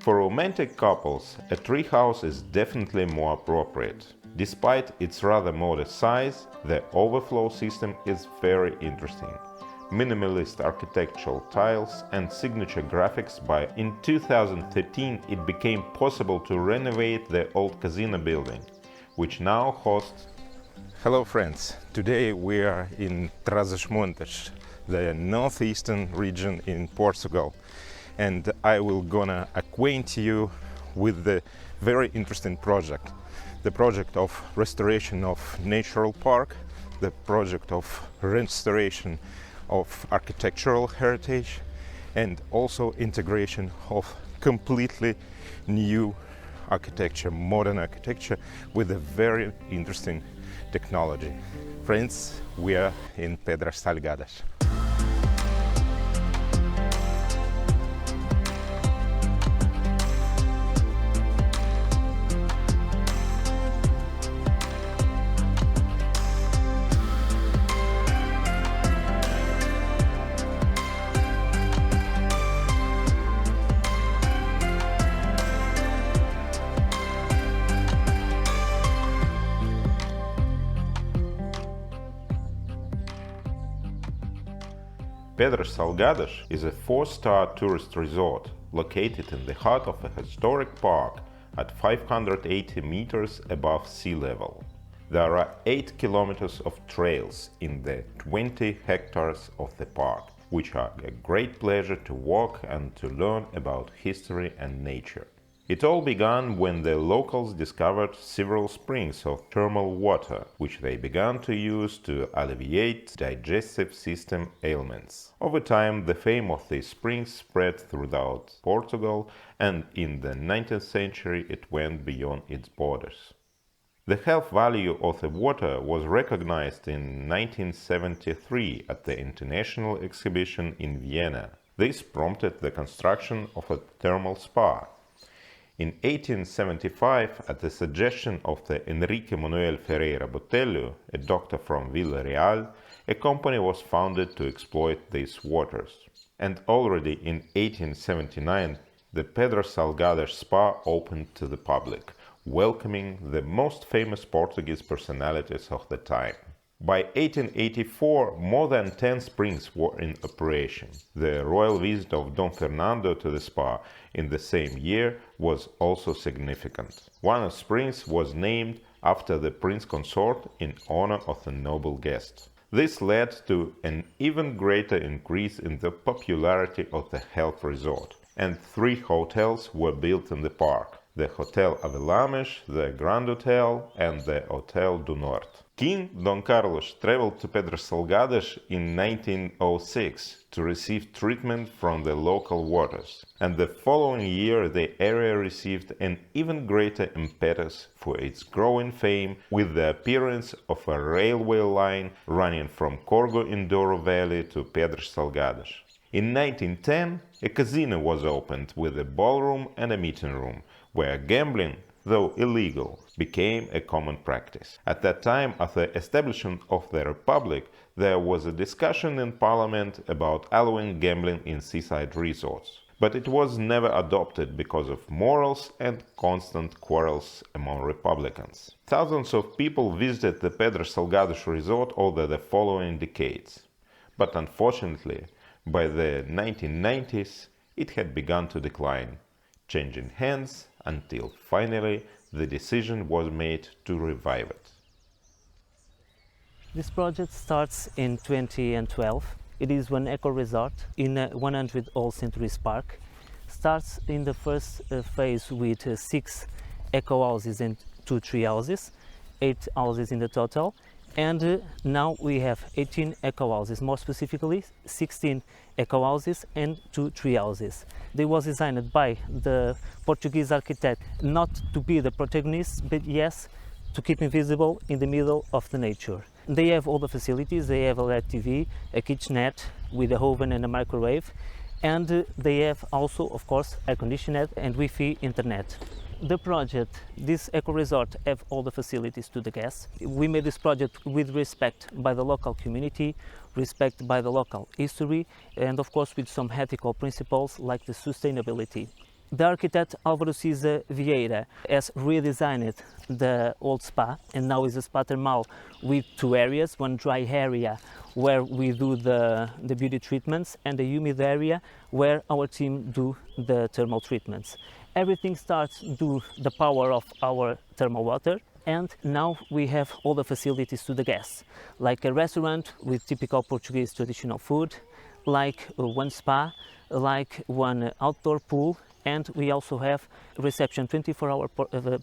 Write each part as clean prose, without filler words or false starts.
For romantic couples, a treehouse is definitely more appropriate. Despite its rather modest size, the overflow system is very interesting. Minimalist architectural tiles and signature graphics. In 2013 it became possible to renovate the old casino building, which now hosts... Hello friends, today we are in Trás-os-Montes, the northeastern region in Portugal, and I will gonna acquaint you with the very interesting project. The project of restoration of natural park, the project of restoration of architectural heritage, and also integration of completely new architecture, modern architecture with a very interesting technology. Friends, we are in Pedras Salgadas. Pedras Salgadas is a 4-star tourist resort located in the heart of a historic park at 580 meters above sea level. There are 8 kilometers of trails in the 20 hectares of the park, which are a great pleasure to walk and to learn about history and nature. It all began when the locals discovered several springs of thermal water, which they began to use to alleviate digestive system ailments. Over time, the fame of these springs spread throughout Portugal, and in the 19th century it went beyond its borders. The health value of the water was recognized in 1973 at the International Exhibition in Vienna. This prompted the construction of a thermal spa. In 1875, at the suggestion of the Enrique Manuel Ferreira Botelho, a doctor from Vila Real, a company was founded to exploit these waters. And already in 1879, the Pedras Salgadas spa opened to the public, welcoming the most famous Portuguese personalities of the time. By 1884, more than 10 springs were in operation. The royal visit of Dom Fernando to the spa in the same year was also significant. One of the springs was named after the prince consort in honor of the noble guest. This led to an even greater increase in the popularity of the health resort, and 3 hotels were built in the park: the Hotel Avellames, the Grand Hotel, and the Hotel do Norte. King Dom Carlos traveled to Pedras Salgadas in 1906 to receive treatment from the local waters, and the following year the area received an even greater impetus for its growing fame with the appearance of a railway line running from Corgo in Douro Valley to Pedras Salgadas. In 1910, a casino was opened with a ballroom and a meeting room, where gambling, though illegal, became a common practice. At that time, at the establishment of the Republic, there was a discussion in Parliament about allowing gambling in seaside resorts. But it was never adopted because of morals and constant quarrels among Republicans. Thousands of people visited the Pedras Salgadas resort over the following decades. But unfortunately, by the 1990s, it had begun to decline, changing hands until finally the decision was made to revive it. This project starts in 2012. It is one eco-resort in a 100-old centuries park. Starts in the first phase with 6 eco-houses and 2 tree houses, 8 houses in the total. And now we have 18 eco-houses, more specifically 16 eco-houses and 2 tree houses. They was designed by the Portuguese architect not to be the protagonist, but yes, to keep invisible in the middle of the nature. They have all the facilities. They have a LED TV, a kitchenette with a oven and a microwave, and they have also, of course, air conditioned and Wi-Fi internet. The project, this eco-resort, have all the facilities to the guests. We made this project with respect by the local community, respect by the local history, and of course with some ethical principles like the sustainability. The architect Alvaro Siza Viera has redesigned the old spa, and now is a spa thermal with two areas, one dry area where we do the beauty treatments and the humid area where our team do the thermal treatments. Everything starts due the power of our thermal water, and now we have all the facilities to the guests, like a restaurant with typical Portuguese traditional food, like one spa, like one outdoor pool, and we also have reception 24 hours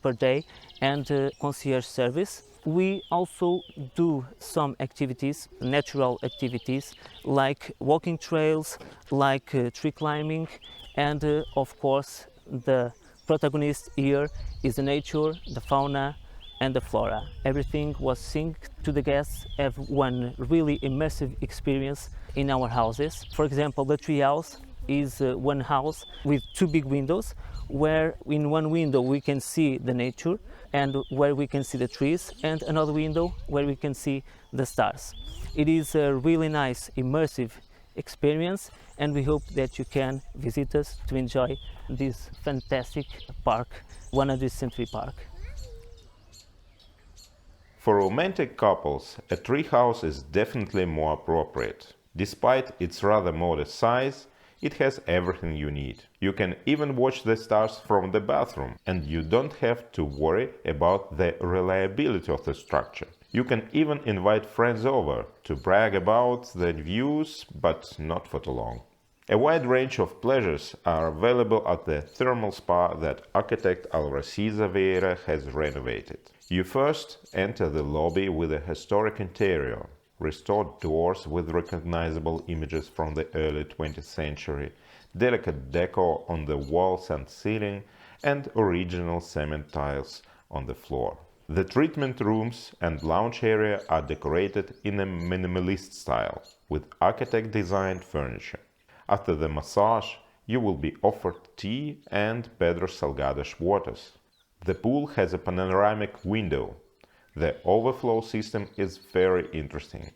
per day and concierge service. We also do some activities, natural activities, like walking trails, like tree climbing, and of course the protagonist here is the nature, the fauna and the flora. Everything was synced to the guests, have one really immersive experience in our houses. For example, the tree house is one house with two big windows, where in one window we can see the nature and where we can see the trees, and another window where we can see the stars. It is a really nice immersive experience, and we hope that you can visit us to enjoy this fantastic park, 100th Century Park. For romantic couples, a treehouse is definitely more appropriate. Despite its rather modest size, it has everything you need. You can even watch the stars from the bathroom, and you don't have to worry about the reliability of the structure. You can even invite friends over to brag about the views, but not for too long. A wide range of pleasures are available at the thermal spa that architect Alvaro Siza Viera has renovated. You first enter the lobby with a historic interior, restored doors with recognizable images from the early 20th century, delicate decor on the walls and ceiling, and original cement tiles on the floor. The treatment rooms and lounge area are decorated in a minimalist style, with architect-designed furniture. After the massage, you will be offered tea and Pedras Salgadas waters. The pool has a panoramic window. The overflow system is very interesting.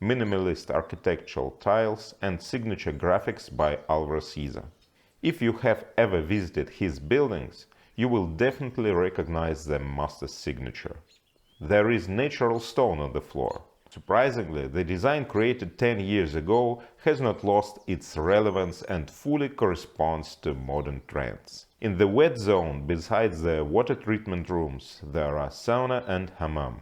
Minimalist architectural tiles and signature graphics by Alvaro Siza. If you have ever visited his buildings, you will definitely recognize the master's signature. There is natural stone on the floor. Surprisingly, the design created 10 years ago has not lost its relevance and fully corresponds to modern trends. In the wet zone, besides the water treatment rooms, there are sauna and hammam.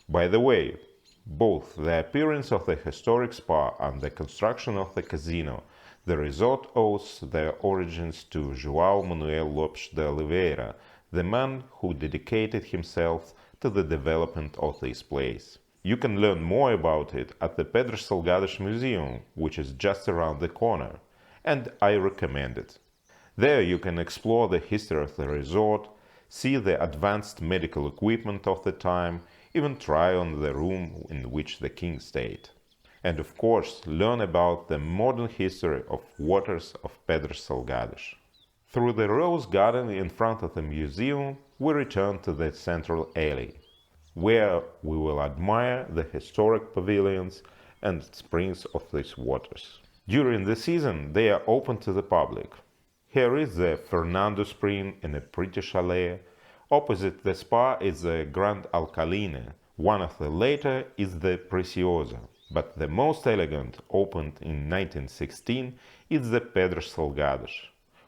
By the way, both the appearance of the historic spa and the construction of the casino, the resort owes their origins to João Manuel Lopes de Oliveira, the man who dedicated himself to the development of this place. You can learn more about it at the Pedras Salgadas Museum, which is just around the corner, and I recommend it. There you can explore the history of the resort, see the advanced medical equipment of the time, even try on the room in which the king stayed. And of course, learn about the modern history of waters of Pedras Salgadas. Through the rose garden in front of the museum, we return to the central alley, where we will admire the historic pavilions and springs of these waters. During the season, they are open to the public. Here is the Fernando Spring in a pretty chalet. Opposite the spa is the Grand Alcaline. One of the later is the Preciosa, but the most elegant, opened in 1916, is the Pedras Salgadas,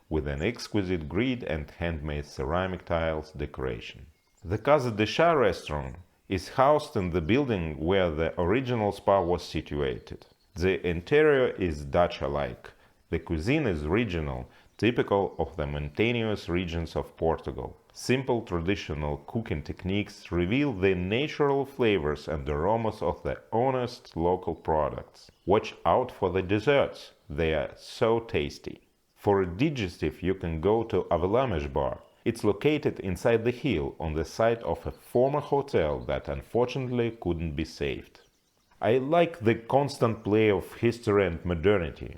with an exquisite grid and handmade ceramic tiles decoration. The Casa de Chá restaurant is housed in the building where the original spa was situated. The interior is Dutch-alike. The cuisine is regional, typical of the mountainous regions of Portugal. Simple traditional cooking techniques reveal the natural flavors and aromas of the honest local products. Watch out for the desserts, they are so tasty. For a digestive, you can go to Avelamej Bar. It's located inside the hill on the site of a former hotel that unfortunately couldn't be saved. I like the constant play of history and modernity.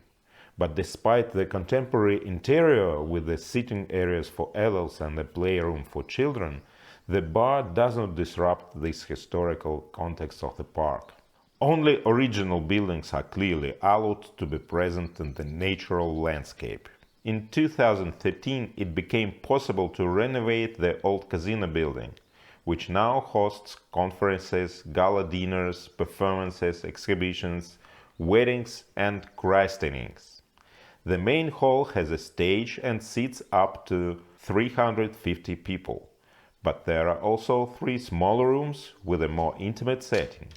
But despite the contemporary interior with the sitting areas for adults and a playroom for children, the bar does not disrupt this historical context of the park. Only original buildings are clearly allowed to be present in the natural landscape. In 2013, it became possible to renovate the old casino building, which now hosts conferences, gala dinners, performances, exhibitions, weddings, and christenings. The main hall has a stage and seats up to 350 people, but there are also 3 smaller rooms with a more intimate setting.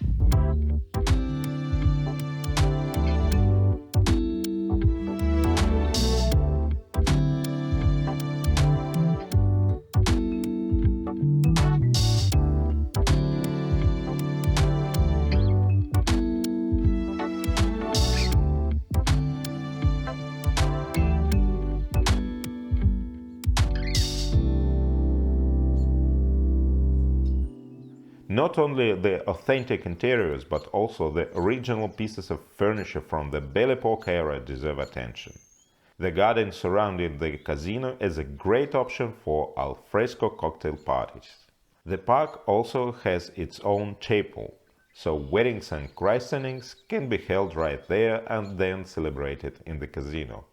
Not only the authentic interiors, but also the original pieces of furniture from the Belle Époque era deserve attention. The garden surrounding the casino is a great option for alfresco cocktail parties. The park also has its own chapel, so weddings and christenings can be held right there and then celebrated in the casino.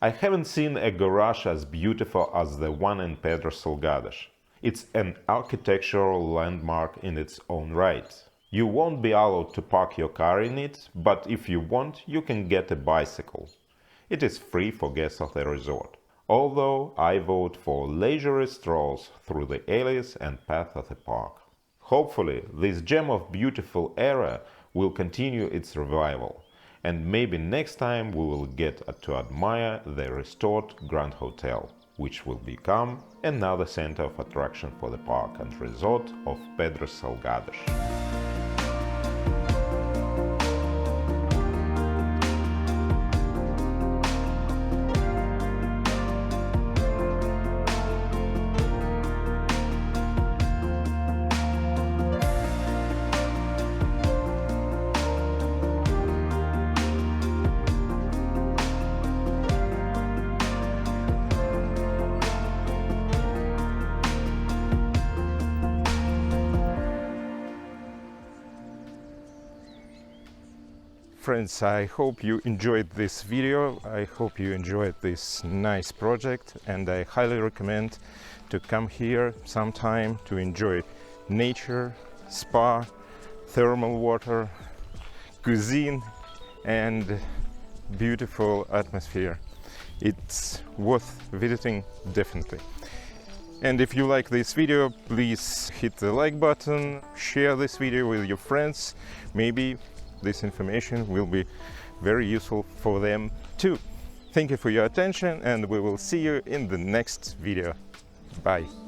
I haven't seen a garage as beautiful as the one in Pedras Salgadas. It's an architectural landmark in its own right. You won't be allowed to park your car in it, but if you want, you can get a bicycle. It is free for guests of the resort, although I vote for leisurely strolls through the alleys and paths of the park. Hopefully, this gem of beautiful era will continue its revival, and maybe next time we will get to admire the restored Grand Hotel, which will become another center of attraction for the park and resort of Pedras Salgadas. Friends, I hope you enjoyed this video. I hope you enjoyed this nice project, and I highly recommend to come here sometime to enjoy nature, spa, thermal water, cuisine, and beautiful atmosphere. It's worth visiting, definitely. And if you like this video, please hit the like button, share this video with your friends. Maybe this information will be very useful for them too. Thank you for your attention, and we will see you in the next video. Bye.